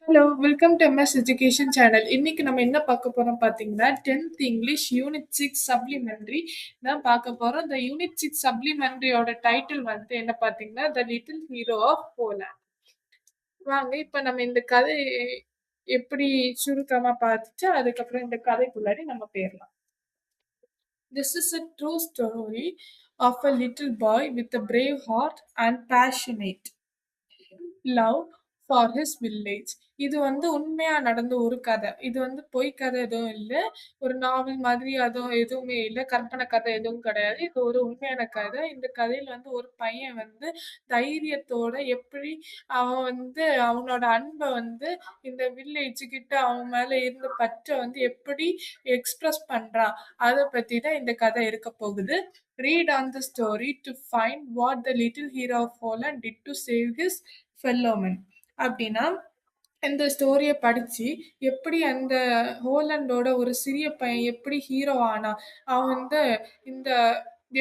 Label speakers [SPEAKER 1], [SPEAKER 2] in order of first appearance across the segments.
[SPEAKER 1] Hello! Welcome to MS education channel. இன்னைக்கு நம்ம என்ன பார்க்க போறோம் பார்த்தீங்கன்னா, 10th இங்கிலீஷ் யூனிட் 6 சப்ளிமெண்டரி தான் பார்க்க போறோம். இந்த யூனிட் 6 சப்ளிமெண்டரியோட டைட்டில் வந்து என்ன பார்த்தீங்கன்னா, the little hero of Poland. வாங்க இப்ப நம்ம இந்த கதை எப்படி சுருக்கமா பார்த்துட்டு, அதுக்கப்புறம் இந்த கதைக்குள்ளாடி நம்ம போயிரலாம். This is a true story of a little boy with a brave heart and passionate love for his village. இது வந்து உண்மையா நடந்த ஒரு கதை. இது வந்து பொய் கதை எதுவும் இல்ல. ஒரு நாவல் மாதிரி அதுவும் எதுவுமே இல்ல. கற்பனை கதை எதுவும் கிடையாது. இது ஒரு உண்மையான கதை. இந்த கதையில வந்து ஒரு பையன் வந்து தைரியத்தோட எப்படி அவன் வந்து அவனோட அன்ப வந்து இந்த வில்லேஜ் கிட்ட அவன் மேல இருந்த பற்ற வந்து எப்படி எக்ஸ்பிரஸ் பண்றான். அத பத்தி தான் இந்த கதை இருக்க போகுது. Read on the story to find what the little hero of Holland did to save his fellow men. அப்படின்னா இந்த ஸ்டோரிய படிச்சு எப்படி அந்த ஹோலண்டோட ஒரு சிறிய பையன் எப்படி ஹீரோ ஆனா அவன் வந்து இந்த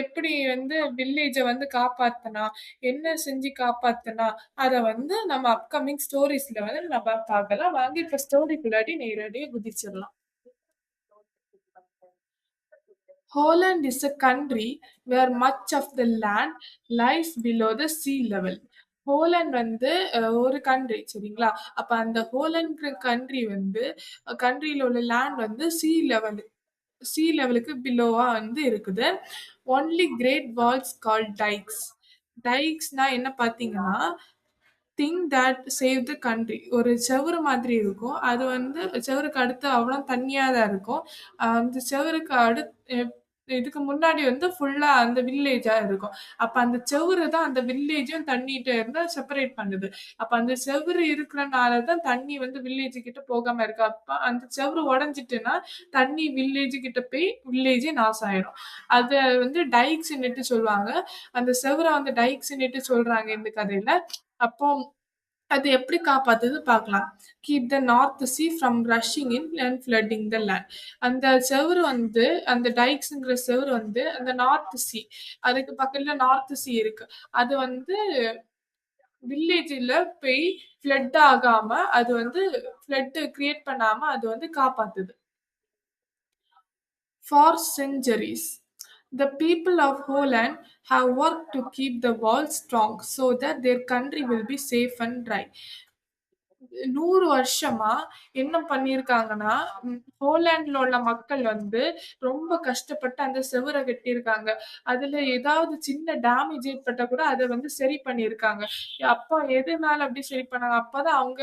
[SPEAKER 1] எப்படி வந்து வில்லேஜை வந்து காப்பாத்தனா என்ன செஞ்சு காப்பாத்தனா அத வந்து நம்ம அப்கமிங் ஸ்டோரிஸ்ல வந்து நம்ம பார்க்கலாம். வாங்கி இப்ப ஸ்டோரிக்குள்ளாடி நேரடியாக குதிச்சிடலாம். Holland is a country where much of the land lies below the sea level. Holland வந்து ஒரு கண்ட்ரி சரிங்களா? அப்ப அந்த ஹோலண்ட்ங்கிற கண்ட்ரி வந்து கண்ட்ரில உள்ள லேண்ட் வந்து சீ லெவலுக்கு பிலோவா வந்து இருக்குது. Only great walls called dykes. டைக்ஸ்னா என்ன பார்த்தீங்கன்னா, thing that save the country. ஒரு செவுரு மாதிரி இருக்கும். அது வந்து செவுருக்கு அடுத்து அவ்வளோ தண்ணியா தான் இருக்கும். அந்த செவுருக்கு இதுக்கு முன்னாடி வந்து ஃபுல்லா அந்த வில்லேஜா இருக்கும். அப்ப அந்த செவுரு தான் அந்த வில்லேஜும் தண்ணிட்ட இருந்து செப்பரேட் பண்ணுது. அப்ப அந்த செவுரு இருக்கிறனால தான் தண்ணி வந்து வில்லேஜ் கிட்ட போகாம இருக்கு. அப்ப அந்த செவுரு உடைஞ்சிட்டுன்னா, தண்ணி வில்லேஜ் கிட்ட போய் வில்லேஜே நாசம் ஆயிரும். அத வந்து டைக்ஸ்ன்னுட்டு சொல்லுவாங்க. அந்த செவுர வந்து டைக்ஸ்ன்னுட்டு சொல்றாங்க இந்த கதையில. அப்போ அது எப்படி காப்பாத்துது பார்க்கலாம். Keep the north sea from rushing in and flooding the land. அந்த செவுரு வந்து அந்த டைக்ஸ்ங்கிற செவுரு வந்து அந்த நார்த் சீ அதுக்கு பக்கத்துல நார்த் சீ இருக்கு. அது வந்து வில்லேஜ்ல போய் ஃப்ளட் ஆகாம அது வந்து ஃப்ளட் கிரியேட் பண்ணாம அது வந்து காப்பாத்துது. For centuries, the people of Holland have worked to keep the walls strong so that their country will be safe and dry. 100 வருஷமா என்ன பண்ணியிருக்காங்கன்னா, போலண்ட்ல உள்ள மக்கள் வந்து ரொம்ப கஷ்டப்பட்டு அந்த செவுர கட்டியிருக்காங்க. அதுல ஏதாவது சின்ன டேமேஜ் ஏற்பட்டா கூட அத வந்து சரி பண்ணியிருக்காங்க. அப்ப எதனால அப்படி சரி பண்ணாங்க? அப்பதான் அவங்க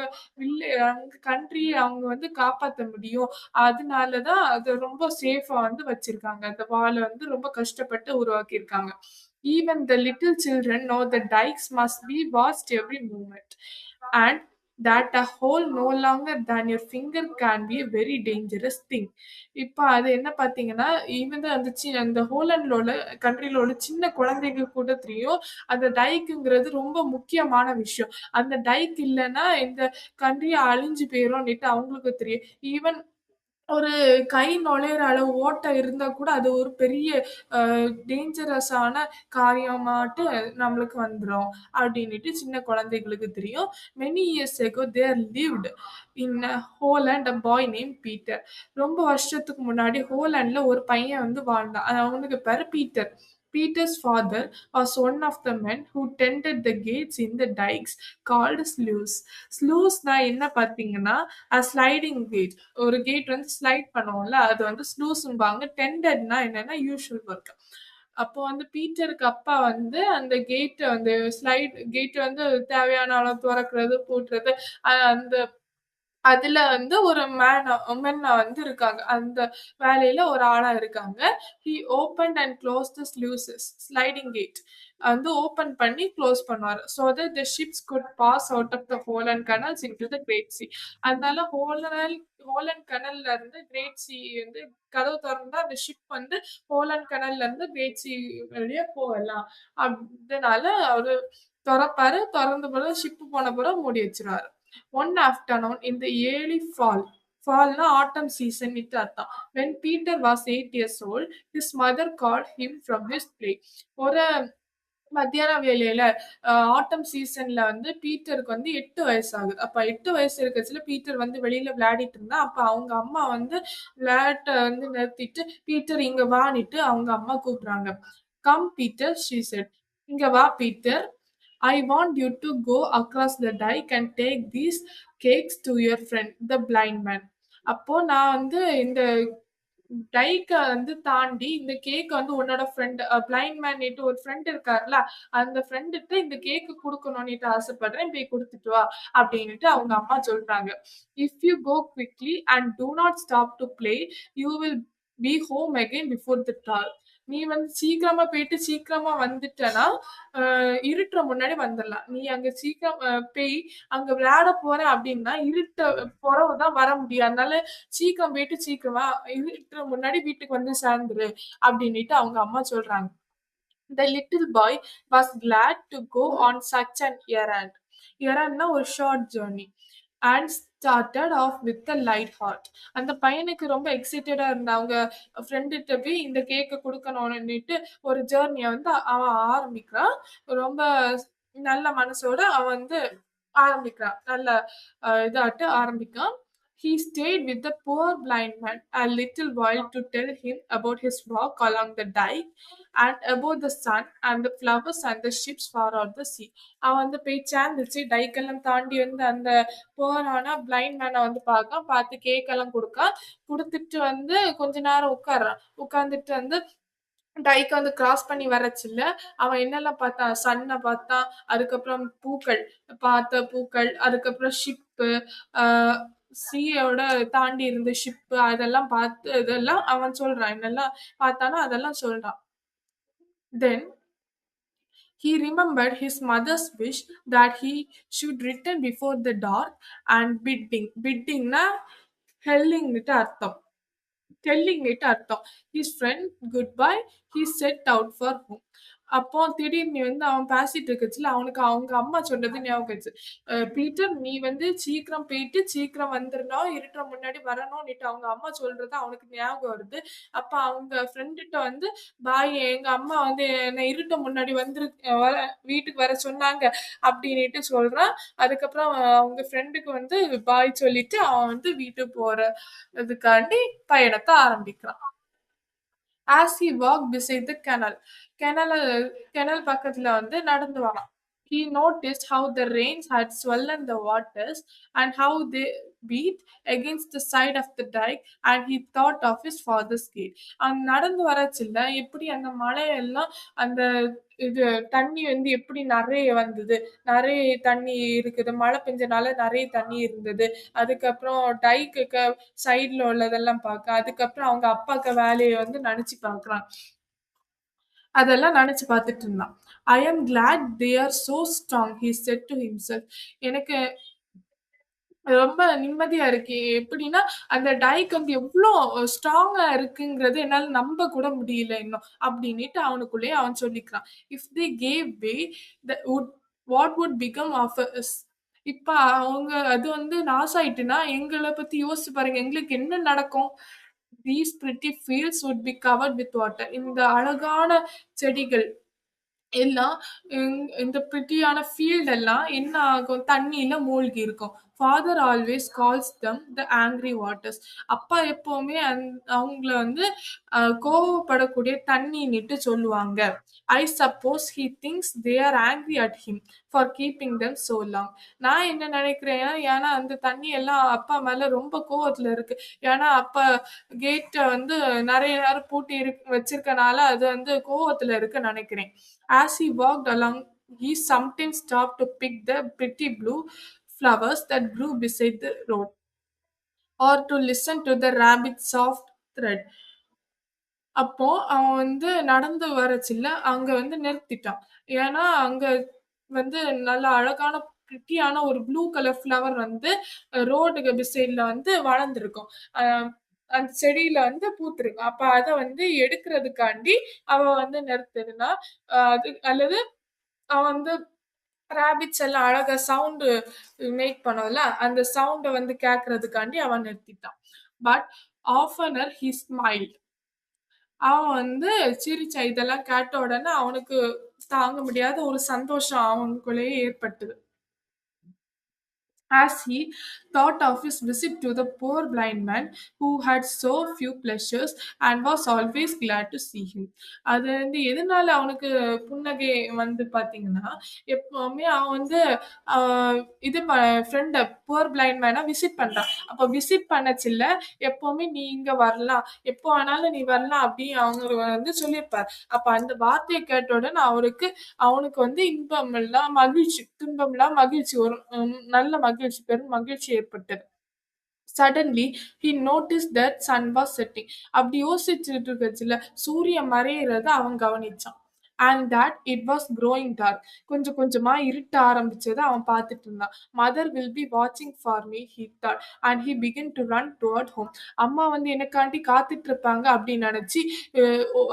[SPEAKER 1] அவங்க கண்ட்ரிய அவங்க வந்து காப்பாத்த முடியும். அதனால தான் அத ரொம்ப சேஃபா வந்து வச்சிருக்காங்க. அந்த வால வந்து ரொம்ப கஷ்டப்பட்டு உருவாக்கியிருக்காங்க. Even the little children know the dikes must be watched every moment. And that a hole no longer than your finger can be a very dangerous thing. இப்ப அது என்ன பார்த்தீங்கன்னா, ஈவன் அந்த அந்த ஹோலண்ட்ல உள்ள கண்ட்ரில உள்ள சின்ன குழந்தைகள் கூட தெரியும். அந்த டைக்குங்கிறது ரொம்ப முக்கியமான விஷயம். அந்த டைக் இல்லன்னா இந்த கண்ட்ரி அழிஞ்சு போயிரும்ன்னுட்டு அவங்களுக்கு தெரியும். ஈவன் ஒரு கை நுழையிற அளவு ஓட்டை இருந்தா கூட அது ஒரு பெரிய டேஞ்சரஸான காரியமாட்டு நம்மளுக்கு வந்துரும் அப்படின்னுட்டு சின்ன குழந்தைகளுக்கு தெரியும். Many years ago there lived in Holland a boy named Peter. ரொம்ப வருஷத்துக்கு முன்னாடி ஹோலண்ட்ல ஒரு பையன் வந்து வாழ்ந்தான். அவனுக்கு பேரு Peter. Peter's father was one of the men who tended the gates in the dikes called sluice. Sluiceனா என்ன பார்த்தீங்கன்னா, ஸ்லைடிங் கேட். ஒரு கேட் வந்து ஸ்லைட் பண்ணுவோம்ல, அது வந்து ஸ்லூஸ்ம்பாங்க. டெண்டட்னா என்னன்னா யூசுவல் ஒர்க். அப்போ வந்து பீட்டருக்கு அப்பா வந்து அந்த கேட்ட வந்து கேட் வந்து தேவையான அளவு தொறக்கிறது, பூட்டுறது, அந்த அதுல வந்து ஒரு உமன் வந்து இருக்காங்க. அந்த வேலையில ஒரு ஆளா இருக்காங்க. He opened and closed the sluices sliding gate வந்து ஓப்பன் பண்ணி க்ளோஸ் பண்ணுவாரு. So that the ships could pass out of the Holland canals into the great sea. அதனால ஹோலண்ட் கனல்ல இருந்து கிரேட் சி வந்து கதவு திறந்தா அந்த ஷிப் வந்து ஹோலண்ட் கனல்ல இருந்து கிரேட் சி வழியா போகலாம். அதனால அவரு தொறப்பாரு. தொறந்த பிறகு ஷிப் போன பிறகு மூடி வச்சிருவாரு. One afternoon in the early fall, fallனா autumn season ன்னுட்டு அர்த்தம். When Peter was 8 years old, his mother called him from his play. ஒரு மத்தியான வேளையில ஆட்டம் சீசன்ல வந்து பீட்டருக்கு வந்து 8 வயசு ஆகுது. அப்ப 8 வயசு இருக்கச்சுல பீட்டர் வந்து வெளியில விளையாடிட்டு இருந்தான். அப்ப அவங்க அம்மா வந்து விளையாட்ட வந்து நிறுத்திட்டு, "பீட்டர் இங்க வான்னுட்டு" அவங்க அம்மா கூப்பிடுறாங்க. "Come Peter" she said. "இங்க வா Peter. I want you to go across the dike and take these cakes to your friend, the blind man." அப்போ நான் வந்து இந்த டைக்க வந்து தாண்டி இந்த கேக் வந்து உன்னோட ஃப்ரெண்ட் பிளைண்ட் மேன்னுட்டு ஒரு ஃப்ரெண்ட் இருக்கார்ல, அந்த ஃப்ரெண்டுட்ட இந்த கேக் குடுக்கணும்னுட்டு ஆசைப்படுறேன். போய் குடுத்துட்டு வா அப்டின்னுட்டு அவங்க அம்மா சொல்றாங்க. "If you go quickly and do not stop to play, you will be home again before the dark." நீ வந்து சீக்கிரமா போயிட்டு சீக்கிரமா வந்துட்டன்னா, அ இருட்டுற முன்னாடி வந்துரலாம். நீ அங்க சீக்கிரம் பேய் அங்க விளையாட போறேன் அப்டின்னா, இருட்ட பொறவு தான் வர முடியும். அதனால சீக்கிரம் போயிட்டு சீக்கிரமா இருட்டுற முன்னாடி வீட்டுக்கு வந்து சேர்ந்துரு அப்டின்னுட்டு அவங்க அம்மா சொல்றாங்க. The little boy was glad to go on such an errand. Errandனா ஒரு short journey. And started off with a light heart. அந்த பையனுக்கு ரொம்ப எக்ஸைட்டடா இருந்தான். அவங்க ஃப்ரெண்டுட்ட போய் இந்த கேக்க குடுக்கணும்னுட்டு ஒரு ஜர்னிய வந்து அவன் ஆரம்பிக்கிறான். ரொம்ப நல்ல மனசோட அவன் வந்து ஆரம்பிக்கிறான். நல்ல இதாட்டு ஆரம்பிக்கான். He stayed with the poor blind man a little while to tell him about his walk along the dike and about the sun and the flowers and the ships far out the sea. அவன் வந்து போய் சேர்ந்துச்சு டைக் எல்லாம் தாண்டி வந்து அந்த போறானா blind மேனை வந்து பார்க்கான் பார்த்து கேக் எல்லாம் கொடுக்கான் கொடுத்துட்டு வந்து கொஞ்ச நேரம் உட்கார்றான் உட்கார்ந்துட்டு வந்து டைக்க வந்து கிராஸ் பண்ணி வரச்சில்ல அவன் என்னெல்லாம் பார்த்தான் சன்னை பார்த்தான் அதுக்கப்புறம் பூக்கள் பார்த்த பூக்கள் அதுக்கப்புறம் ஷிப்பு சீயோட தாண்டி இருந்த ஷிப்பு அதெல்லாம் பார்த்து இதெல்லாம் அவன் சொல்றான் என்னெல்லாம் பார்த்தானோ அதெல்லாம் சொல்றான் தென் he remembered his mother's wish that he should return before the dark and bidding. Biddingனா ஹெல்லிங்னுட்டு அர்த்தம். டெல்லிங்கிட்டு அர்த்தம். His friend goodbye, he set out for home. அப்போ திடீர்னு வந்து அவன் பேசிட்டு இருக்கச்சுல, அவனுக்கு அவங்க அம்மா சொன்னது ஞாபகம் வந்துச்சு. பீட்டர் நீ வந்து சீக்கிரம் போயிட்டு சீக்கிரம் வந்துரணும். இருட்டுற முன்னாடி வரணும்னுட்டு அவங்க அம்மா சொல்றது அவனுக்கு ஞாபகம் வருது. அப்ப அவங்க ஃப்ரெண்டுட்ட வந்து பாய் எங்க அம்மா வந்து என்ன இருட்ட முன்னாடி வந்துரு வர வீட்டுக்கு வர சொன்னாங்க அப்டின்னுட்டு சொல்றான். அதுக்கப்புறம் அவங்க ஃப்ரெண்டுக்கு வந்து பாய் சொல்லிட்டு அவன் வந்து வீட்டுக்கு போறதுக்காண்டி பயணத்த ஆரம்பிக்கிறான். As he walked beside the canal, canal canal பக்கத்துல வந்து நடந்து வரான். He noticed how the rains had swollen the waters and how they beat against the side of the dike and he thought of his father's gate. அவன் நடந்து வரச்சில்ல எப்படி அந்த மழையெல்லாம் அந்த இது தண்ணி வந்து எப்படி நெறைய வந்தது. நெறைய தண்ணி இருக்குது. மழை பெஞ்சனால நெறைய தண்ணி இருந்தது. அதுக்கப்புறம் டைக்குக்கு சைடுல உள்ளதெல்லாம் பார்க்க. அதுக்கப்புறம் அவங்க அப்பாக்கு வேலைய வந்து நெனச்சு பார்க்குறான். அதெல்லாம் நெனச்சு பார்த்துட்டு இருந்தான். "I am glad they are so strong," he said to himself. எனக்கு ரொம்ப நிம்மதியா இருக்கு. எப்படின்னா, அந்த டைக் வந்து எவ்ளோ ஸ்ட்ராங்கா இருக்குங்கிறது என்னால நம்ப கூட முடியல இன்னும். அப்டின்னுட்டு அவனுக்குள்ளயே அவன் சொல்லிக்கிறான். "If they gave way, the would what would become of us?" இப்ப அவங்க அது வந்து நாசாயிட்டுன்னா, எங்கள பத்தி யோசிச்சு பாருங்க. எங்களுக்கு என்ன நடக்கும்? "These pretty fields would be covered with water." இந்த அழகான செடிகள் எல்லாம் இந்த பிரிட்டியான ஃபீல்ட் எல்லாம் என்ன ஆகும்? தண்ணீல மூழ்கி இருக்கும். Father always calls them the angry waters. அப்பா எப்பவுமே அவங்கள வந்து கோவப்படக்கூடிய தண்ணீன்னுட்டு சொல்லுவாங்க. I suppose he things they are angry at him for keeping them so long. நான் என்ன நினைக்கிறேன், ஏன்னா அந்த தண்ணி எல்லாம் அப்பா மேல ரொம்ப கோவத்துல இருக்கு. ஏன்னா அப்பா கேட்ட வந்து நெறைய நேரம் பூட்டி வச்சிருக்கனால அது வந்து கோவத்துல இருக்குன்னு நினைக்கிறேன். As he walked along, he sometimes stopped to pick the pretty blue flowers that grew beside the road, or to listen to the rabbit's soft thread. அப்போ அவன் வந்து நடந்து வரச்சில்ல, அங்க வந்து நிறுத்திட்டான். ஏன்னா, அங்க வந்து நல்ல அழகான பிரிட்டியான ஒரு ப்ளூ கலர் ஃப்ளவர் வந்து ரோடுக்கு பிசைட்ல வந்து வளர்ந்திருக்கும். அ அந்த செடியில வந்து பூத்திருக்கும். அப்ப அத வந்து எடுக்கிறதுக்காண்டி அவ வந்து நிறுத்தினா, அது அல்லது அவன் வந்து ராபிட்ஸ் எல்லாம் அழகா சவுண்ட் மேக் பண்ணும்ல, அந்த சவுண்ட வந்து கேட்கறதுக்காண்டி அவன் நிறுத்திட்டான். But oftener he smiled. அவன் வந்து சிரிச்சான். இதெல்லாம் கேட்ட உடனே அவனுக்கு தாங்க முடியாத ஒரு சந்தோஷம் அவங்களுக்குள்ளேயே ஏற்பட்டது. As he thought of his visit to the poor blind man who had so few pleasures and was always glad to see him. அது வந்து எதனால அவனுக்கு புன்னகை வந்து பார்த்தீங்கன்னா, எப்பவுமே அவன் வந்து அ இது ஃப்ரெண்ட புவர் பிளைண்ட் மேன விசிட் பண்றான். அப்ப விசிட் பண்ணச்சில்ல, எப்பவுமே "நீ இங்க வரலாம். எப்போ வேணாலும் நீ வரலாம்" அப்படி அவங்க வந்து சொல்லியிருப்பார். அப்ப அந்த வார்த்தைய கேட்ட உடனே அவனுக்கு வந்து இன்பம் எல்லாம் மகிழ்ச்சி, துன்பம் எல்லாம் மகிழ்ச்சி ஒரு நல்ல மகிழ்ச்சி, பெரும் மகிழ்ச்சி ஏற்பட்டது. Suddenly he notice that sun was setting. அப்படி யோசிச்சுட்டு இருக்கச்சுல சூரியன் மறையறத அவன் கவனிச்சான். And that it was growing dark. கொஞ்சம் கொஞ்சமா இருட்ட ஆரம்பிச்சத அவன் பார்த்துட்டு இருந்தான். மதர் வில் பி வாட்சிங் for me he thought and he begin to run toward home. அம்மா வந்து எனக்காண்டி காத்துட்டு இருப்பாங்க அப்படின்னு நினைச்சு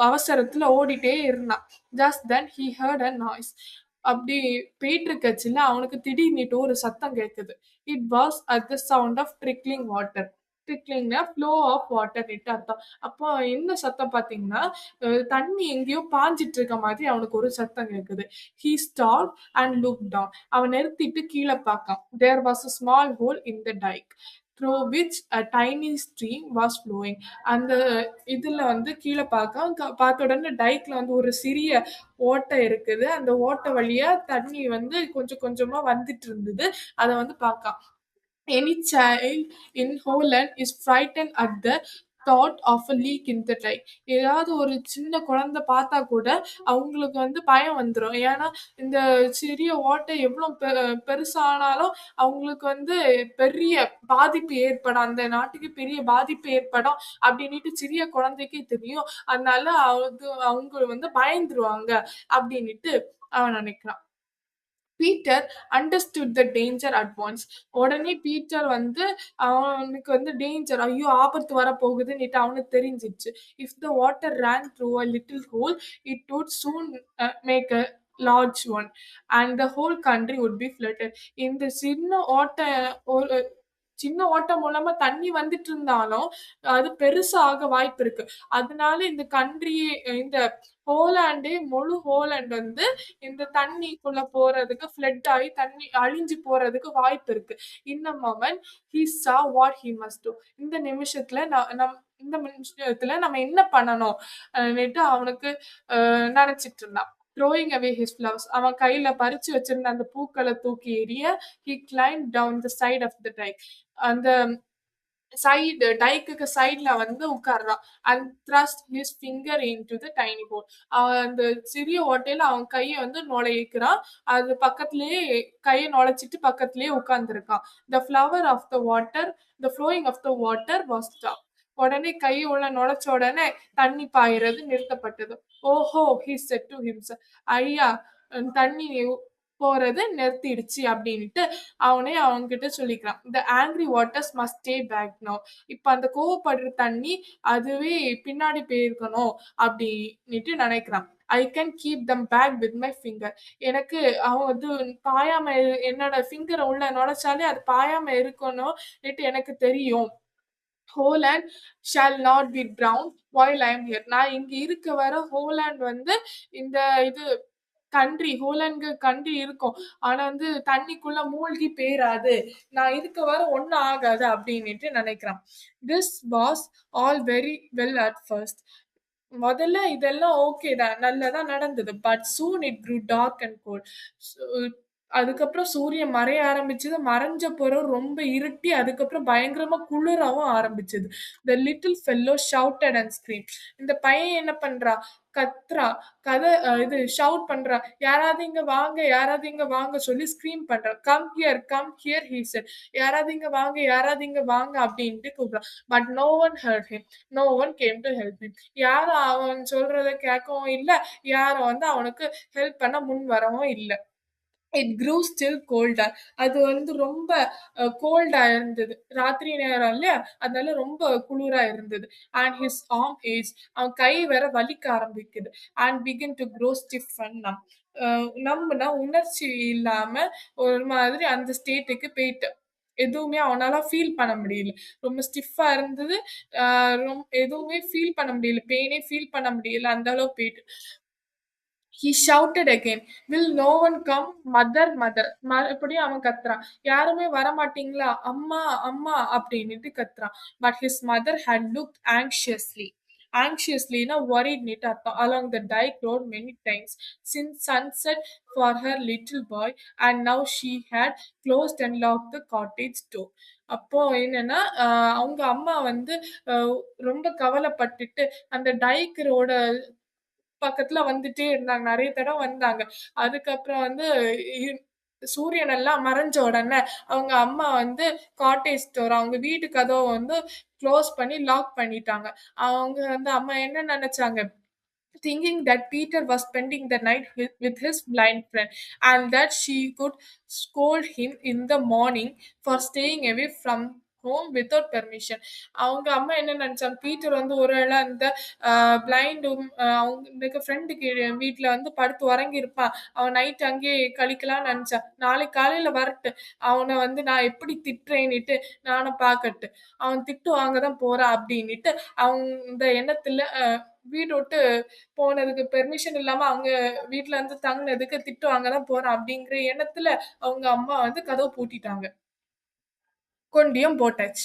[SPEAKER 1] அவசரத்துல ஓடிட்டே இருந்தான். Just then he heard a noise. அப்படி போயிட்டு இருக்கச்சுல அவனுக்கு திடீர்னுட்டு ஒரு சத்தம் கேட்குது. It was at the sound of trickling water. ட்ரிக்லிங்னா ஃப்ளோ ஆஃப் வாட்டர்ன்னுட்டு அர்த்தம். அப்போ என்ன சத்தம் பார்த்தீங்கன்னா, தண்ணி எங்கேயோ பாய்ஞ்சிட்டு இருக்க மாதிரி அவனுக்கு ஒரு சத்தம் கேட்குது. He stopped and looked down. அவன் நிறுத்திட்டு கீழ பார்க்கான். There was a small hole in the dike through which a tiny stream was flowing. அந்த இதுல வந்து கீழ பார்க்கான். பார்த்த உடனே டைக்ல வந்து ஒரு சிறிய ஓட்டை இருக்குது. அந்த ஓட்டை வழியா தண்ணி வந்து கொஞ்சம் கொஞ்சமா வந்துட்டு இருந்தது. அத வந்து பார்க்கான். Any child in Holland is frightened at the thought of a leak in the dike. ஏதாவது ஒரு சின்ன குழந்தை பார்த்தா கூட அவங்களுக்கு வந்து பயம் வந்துரும். ஏன்னா, இந்த சிறிய ஓட்டை எவ்ளோ பெருசானாலும் அவங்களுக்கு வந்து பெரிய பாதிப்பு ஏற்படும். அந்த நாட்டுக்கு பெரிய பாதிப்பு ஏற்படும் அப்டின்னுட்டு சிறிய குழந்தைக்கு தெரியும். அதனால அவங்க வந்து பயந்துருவாங்க அப்டின்னுட்டு அவன் நினைக்கிறான். Peter understood the danger at once. உடனே பீட்டர் வந்து அவனுக்கு வந்து டேஞ்சர், ஐயோ ஆபத்து வரப்போகுதுன்னுட்டு அவனுக்கு தெரிஞ்சிச்சு. If the water ran through a little hole it would soon make a large one and the whole country would be flooded. இந்த ஒரு சின்ன ஓட்டம் மூலமா தண்ணி வந்துட்டு இருந்தாலும் அது பெருசா ஆக வாய்ப்பு இருக்கு. அதனால இந்த முழு ஹோலாண்ட் வந்து இந்த தண்ணிக்குள்ள போறதுக்கு ஃப்ளட் ஆகி தண்ணி அழிஞ்சு போறதுக்கு வாய்ப்பு இருக்கு. In a moment he saw what he must do. இந்த நிமிஷத்துல நம்ம என்ன பண்ணணும் அவனுக்கு நினைச்சிட்டு இருந்தான். Throwing away his flowers. அவன் கையில பறிச்சு வச்சிருந்த அந்த பூக்களை தூக்கி எறிய he climb down the side of the dike. அந்த டைக்குக்கு சைடுல வந்து உட்கார்றான். And thrust his finger into the tiny hole. அவன் அந்த சிறிய ஓட்டையில அவன் கைய வந்து நுழைக்கிறான். அது பக்கத்திலேயே கைய நுழைச்சிட்டு பக்கத்திலேயே உட்கார்ந்திருக்கான். The flower of the water the flowing of the water was stop. உடனே கை உள்ள நுழைச்ச உடனே தண்ணி பாயிறது நிறுத்தப்பட்டது. ஓஹோ ஹி செட் டு ஹிம்செல்ஃப். ஐயா, தண்ணி போறது நிறுத்திடுச்சு அப்படின்ட்டு அவன்கிட்ட சொல்லிக்கிறான். The angry waters must stay back now. இப்ப அந்த கோவப்படுற தண்ணி அதுவே பின்னாடி போயிருக்கணும் அப்படின்னுட்டு நினைக்கிறான். I can keep them back with my finger. எனக்கு அவன் வந்து பாயாம என்னோட ஃபிங்கரை உள்ள நுழைச்சாலே அது பாயாம இருக்கணும் எனக்கு தெரியும். Holland shawl not be drown while I am here. நான் இங்க இருக்க வர ஹோலாண்ட் வந்து இந்த இது ஹோலந்து கண்ட்ரி இருக்கும். ஆனா வந்து தண்ணிக்குள்ள மூழ்கி போயிராது. நான் இருக்க வர ஒண்ணும் ஆகாது அப்படின்னுட்டு நினைக்கிறான். This was all very well at first. முதல்ல இதெல்லாம் ஓகே தான். நல்லதா நடந்தது. But soon it grew dark and cold. அதுக்கப்புறம் சூரியன் மறைய ஆரம்பிச்சது. மறைஞ்ச பிறகு ரொம்ப இருட்டி அதுக்கப்புறம் பயங்கரமா குளிரவும் ஆரம்பிச்சது. The little fellow shouted and scream. இந்த பையன் என்ன பண்றான்? கத்துறான். இது ஷவுட் பண்றான். யாராவது இங்க வாங்க, யாராவது இங்க வாங்க சொல்லி ஸ்க்ரீம் பண்றான். Come here he said. யாராவது இங்க வாங்க, யாராவது இங்க வாங்க அப்படின்ட்டு கூப்பிடுறான். But no one heard him. No one came to help him. யாரும் அவன் சொல்றத கேட்கவும் இல்ல. யாரும் வந்து அவனுக்கு ஹெல்ப் பண்ண முன் வரவும் இல்ல. இட் க்ரூ ஸ்டில் கோல்டா. அது வந்து ரொம்ப கோல்டா இருந்தது. ராத்திரி நேரம் இல்லையா? அதனால ரொம்ப குளிரா இருந்தது. And his arm age. அவன் கை வேற வலிக்க ஆரம்பிக்குது. And begin to grow stiff and நம். நம்புனா உணர்ச்சி இல்லாம ஒரு மாதிரி அந்த ஸ்டேட்டுக்கு போயிட்டு எதுவுமே அவனால ஃபீல் பண்ண முடியல. ரொம்ப ஸ்டிஃபா இருந்தது. எதுவுமே ஃபீல் பண்ண முடியல. பெயினே ஃபீல் பண்ண முடியல. அந்த அளவு போயிட்டு He shouted again, "Will no one come? Mother, mother." மறுபடியும் அவன் கத்துறான். யாருமே வரமாட்டீங்களா? அம்மா, அம்மா அப்படின்னுட்டு கத்துறான். But his mother had looked anxiously. Anxiously worried னிட்டு அர்த்தம். Along the dike road many times since sunset for her little boy, and now she had closed and locked the cottage door. அப்போ என்னன்னா, அவங்க அம்மா வந்து அ ரொம்ப கவலைப்பட்டுட்டு அந்த டைக் ரோட பக்கத்துல வந்துட்டே இருந்தாங்க. நெறைய தடவ வந்தாங்க. அதுக்கப்புறம் வந்து இ சூரியன் எல்லாம் மறைஞ்ச உடனே, அவங்க அம்மா வந்து காட்டேஜ் டோர் அவங்க வீட்டு கதவ வந்து க்ளோஸ் பண்ணி லாக் பண்ணிட்டாங்க. அவங்க வந்து அம்மா என்ன நெனச்சாங்க, thinking that Peter was spending the night with his blind friend and that she could scold him in the morning for staying away from home without permission. அவங்க அம்மா என்ன நினைச்சாங்க, பீட்டர் வந்து ஒருவேளை அந்த பிளைண்டும் அவங்க ஃப்ரெண்டுக்கு வீட்ல வந்து படுத்து உறங்கி இருப்பான், அவன் நைட் அங்கேயே கழிக்கலாம்னு நினைச்சான். நாளைக்கு காலையில வரட்டு, அவனை வந்து நான் எப்படி திட்டுறேன்னுட்டு நானும் பார்க்கட்டு, அவன் திட்டு வாங்க தான் போறான் அப்படின்னுட்டு அவங்க இந்த எண்ணத்துல வீடு விட்டு போனதுக்கு பெர்மிஷன் இல்லாம அவங்க வீட்ல இருந்து தங்குனதுக்கு திட்டு வாங்க தான் போறான் அப்படிங்கிற எண்ணத்துல அவங்க அம்மா வந்து கதவு பூட்டிட்டாங்க. கொண்டியும் போட்டாச்சு.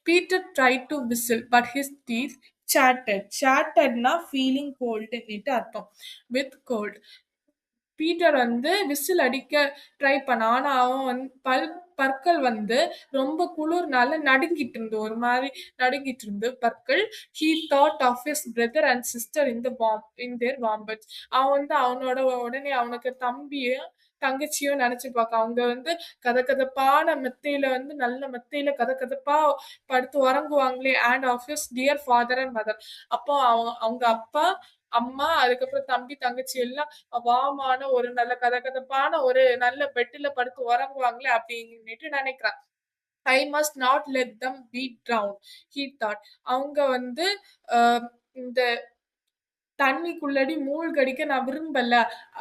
[SPEAKER 1] Peter tried to whistle, but his teeth chattered. Chatteredனா feeling coldன்னுட்டு அர்த்தம். With cold. பீட்டர் வந்து விசில் அடிக்க ட்ரை பண்ணான். ஆனா அவன் வந்து பற்கள் வந்து ரொம்ப குளிர்னால நடுங்கிட்டு இருந்து ஒரு மாதிரி நடுங்கிட்டு இருந்து பற்கள். He thought of his brother and sister in their warm beds. அவன் வந்து அவனோட உடனே அவனுக்கு தம்பியும் தங்கச்சியும் நினைச்சு பார்க்க, அவங்க வந்து கதகதப்பான மெத்தையில வந்து நல்ல மெத்தையில கதகதப்பா படுத்து உறங்குவாங்களே, and of his dear father and mother. அப்போ அவங்க அப்பா அம்மா அதுக்கப்புறம் தம்பி தங்கச்சி எல்லாம் வாமான ஒரு நல்ல கதகதப்பான ஒரு நல்ல பெட்ல படுத்து உறங்குவாங்களே அப்படின்னுட்டு நினைக்கிறான். I must not let them B drown, he thought. அவங்க வந்து இந்த தண்ணிக்குள்ளடி மூழ்கடிக்க நான் விரும்பல,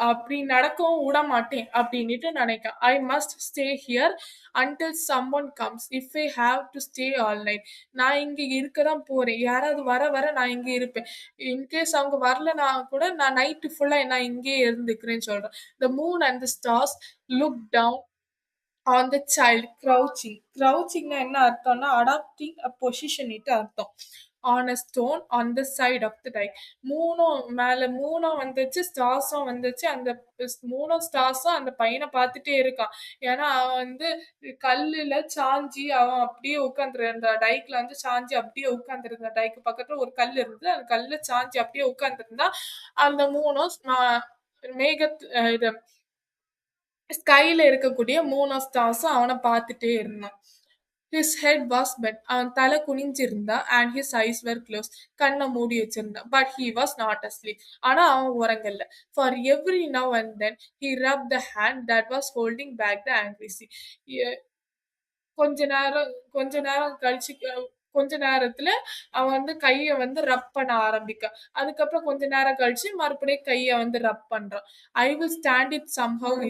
[SPEAKER 1] அப்படி நடக்கவும் விட மாட்டேன் அப்படின்னுட்டு நினைக்கிறேன். I must stay here until someone comes if I have to stay all night. நான் இங்க இருக்க தான் போறேன், யாராவது வர வர நான் இங்க இருப்பேன். இன்கேஸ் அவங்க வரலனா கூட நான் நைட்டு ஃபுல்லா நான் இங்கேயே இருந்துக்கிறேன்னு சொல்றேன். The moon and the stars look down on the child crouching. crouchingனா என்ன அர்த்தம்னா அடாப்டிங் அ பொசிஷன் இட்டு அர்த்தம். On a stone on the side of the dike. மூணும் மேல மூணும் வந்துச்சு, ஸ்டார்ஸும் வந்துச்சு. அந்த மூணும் ஸ்டார்ஸும் அந்த பையனை பார்த்துட்டே இருக்கான். ஏன்னா அவன் வந்து கல்லுல சாஞ்சி அவன் அப்படியே உட்காந்துருந்த டைக்ல வந்து சாஞ்சி அப்படியே உட்காந்துருந்த டைக்கு பக்கத்துல ஒரு கல் இருந்து அந்த கல்லுல சாஞ்சி அப்படியே உட்காந்துருந்தா அந்த மூணும் மேகத் இது ஸ்கைல இருக்கக்கூடிய 3 ஸ்டார்ஸும் அவன பார்த்துட்டே இருந்தான். His head was bent. அவன் தலை குனிஞ்சிருந்தான். And his eyes were closed. கண்ணை மூடி வச்சிருந்தான். But he was not asleep. ஆனா அவன் உறங்கல. For every now and then he rubbed the hand that was holding back the anxiety. கொஞ்ச நேரம் கழிச்சு கொஞ்ச நேரத்துல அவன் வந்து கைய வந்து ரப் பண்ண ஆரம்பிக்கான். அதுக்கப்புறம் கொஞ்ச நேரம் கழிச்சு மறுபடியும் கைய வந்து ரப் பண்றான். I will stand it somehow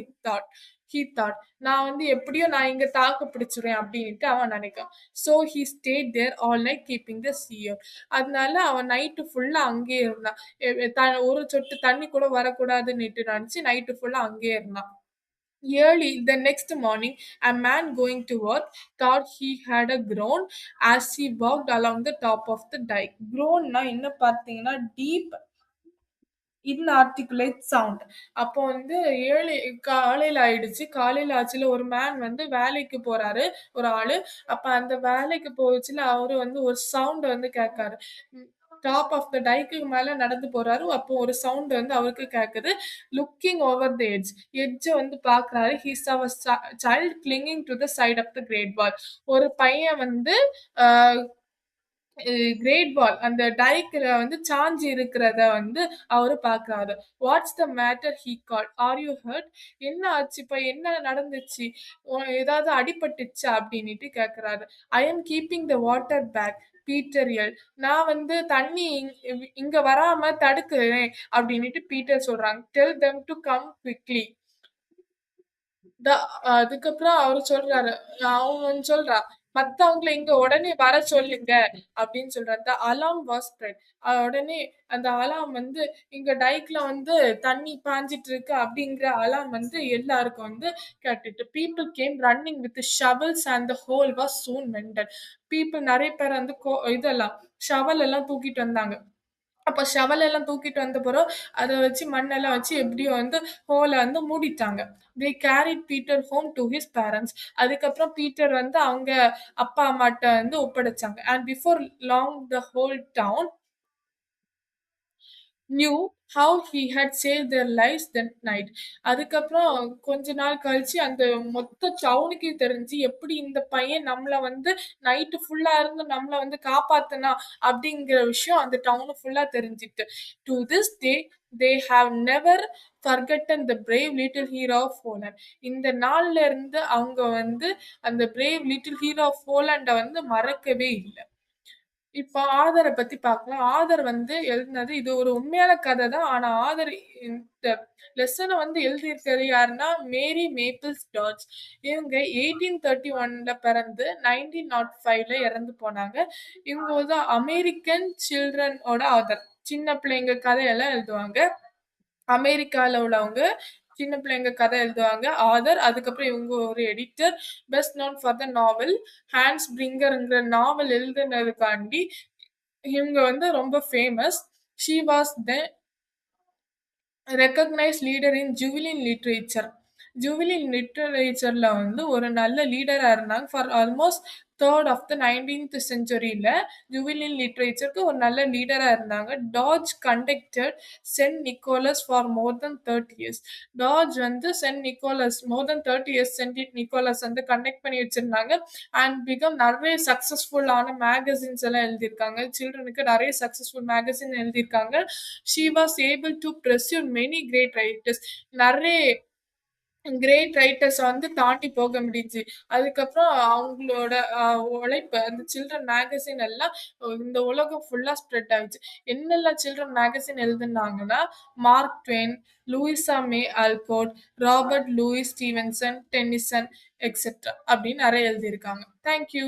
[SPEAKER 1] he thought. நான் வந்து எப்படியோ நான் இங்க தாக்கு பிடிச்சிருவேன் அப்படின்ட்டு அவன் நினைக்கான். So he stayed there all night keeping the sea out. அதனால அவன் நைட்டு ஃபுல்லா அங்கேயே இருந்தான். ஒரு சொட்டு தண்ணி கூட வரக்கூடாதுன்னுட்டு நினைச்சு நைட்டு ஃபுல்லா அங்கேயே இருந்தான். Early the next morning, a man going to work thought he had a groan as he walked along the top of the dike. Groanனா என்ன பார்த்தீங்கன்னா டீப் இன்ஆர்டிகுலேட் சவுண்ட். அப்போ வந்து காலையில ஆயிடுச்சு. காலையில ஆச்சுல ஒரு மேன் வந்து வேலைக்கு போறாரு ஒரு ஆளு. அப்ப அந்த வேலைக்கு போச்சுல அவரு வந்து ஒரு சவுண்ட் வந்து கேட்காரு. டாப் ஆஃப் த டைக்கு மேல நடந்து போறாரு. அப்போ ஒரு சவுண்ட் வந்து அவருக்கு கேக்குது. லுக்கிங் ஓவர் த எட்ஜ் வந்து பாக்குறாரு. He saw a child clinging to the side of the great wall. ஒரு பையன் வந்து கிரேட் வால் அந்த டைக்ல வந்து சாஞ்சி இருக்கிறத வந்து அவரு பாக்குறாரு. What's the matter he call, are you hurt? என்ன ஆச்சு, இப்ப என்ன நடந்துச்சு, ஏதாவது அடிபட்டுச்சா அப்படின்னுட்டு கேக்குறாரு. I am keeping the water back, Peter எல். நான் வந்து தண்ணி இங்க வராம தடுக்கிறேன் அப்படின்னுட்டு பீட்டர் சொல்றாங்க. Tell them to come quickly. த அதுக்கப்புறம் அவரு சொல்றாரு. அவங்க வந்து சொல்றா, "மத்தவங்கள இங்க உடனே வர சொல்லுங்க" அப்படின்னு சொல்றாரு. த அலார்ம் வாஸ் ஸ்ப்ரெட். உடனே அந்த அலார்ம் வந்து இங்க டைக்ல வந்து தண்ணி பாய்ஞ்சிட்டு இருக்கு அப்படிங்கிற அலார்ம் வந்து எல்லாருக்கும் வந்து கேட்டுட்டு people came running with shovels and the hole was soon mended. People நெறைய பேர் வந்து இதெல்லாம் ஷவல் எல்லாம் தூக்கிட்டு வந்தாங்க. அப்ப ஷவல் எல்லாம் தூக்கிட்டு வந்த பிறகு அத வச்சு மண்ணெல்லாம் வச்சு எப்படியோ வந்து ஹோல வந்து மூடிட்டாங்க. They carried Peter home to his parents. அதுக்கப்புறம் பீட்டர் வந்து அவங்க அப்பா அம்மாட்ட வந்து ஒப்படைச்சாங்க. And before long the whole town knew how he had saved their lives that night. அதுக்கப்புறம் கொஞ்ச நாள் கழிச்சு அந்த மொத்த டவுனுக்கே தெரிஞ்சு எப்படி இந்த பையன் நம்மள வந்து நைட்டு ஃபுல்லா இருந்து நம்மள வந்து காப்பாத்துனா அப்படிங்கிற விஷயம் அந்த டவுனு ஃபுல்லா தெரிஞ்சிட்டு. To this day they have never forgotten the brave little hero of Poland. இந்த நாள்ல இருந்து அவங்க வந்து அந்த brave little hero of Poland வந்து மறக்கவே இல்ல. இப்போ ஆதர பத்தி பார்க்கலாம். ஆதர் வந்து எழுதினது இது ஒரு உண்மையான கதை தான். ஆனா ஆதர் இந்த லெசன வந்து எழுதியிருக்கிறது யாருன்னா மேரி மேப்பிள்ஸ் டாட்ஸ். இவங்க 1831ல பிறந்து 1905ல இறந்து போனாங்க. இவங்க வந்து அமெரிக்கன் சில்ட்ரனோட ஆதர். சின்ன பிள்ளைங்க கதையெல்லாம் எழுதுவாங்க. அமெரிக்கால உள்ளவங்க சின்ன பிள்ளைங்க கதை எழுதுவாங்க ஆதர். அதுக்கப்புறம் இவங்க ஒரு editor. Best known for the novel Hans பிரிங்கர்ங்கிற நாவல் எழுதுனதுக்காண்டி இவங்க வந்து ரொம்ப famous. She was the recognised leader in ஜுவிலின் லிட்ரேச்சர். ஜுவிலின் லிட்ரேச்சர்ல வந்து ஒரு நல்ல லீடரா இருந்தாங்க. For almost third of the 19th செஞ்சுரியில ஜுவிலின் லிட்ரேச்சருக்கு ஒரு நல்ல லீடரா இருந்தாங்க. Dodge conducted Saint Nicholas for more than 30 years. Dodge வந்து Saint Nicholas more than 30 years Saint Nicholas வந்து கண்டக்ட் பண்ணி வச்சிருந்தாங்க. அண்ட் பிகம் நிறைய சக்சஸ்ஃபுல்லான மேகசின்ஸ் எல்லாம் எழுதியிருக்காங்க. சில்ட்ரனுக்கு நிறைய சக்சஸ்ஃபுல் மேகசின் எழுதியிருக்காங்க. She was able to pursue many great writers. நிறைய கிரேட் ரைட்டர்ஸ் வந்து தாண்டி போக முடிஞ்சு. அதுக்கப்புறம் அவங்களோட உழைப்பு அந்த சில்ட்ரன் மேகசின் எல்லாம் இந்த உலகம் ஃபுல்லா ஸ்ப்ரெட் ஆயிடுச்சு. என்னெல்லாம் சில்ட்ரன் மேகசின் எழுதுனாங்கன்னா Mark Twain, Louisa May Alcott, Robert Louis Stevenson, Tennyson etcetera அப்படின்னு நிறைய எழுதியிருக்காங்க. தேங்க்யூ.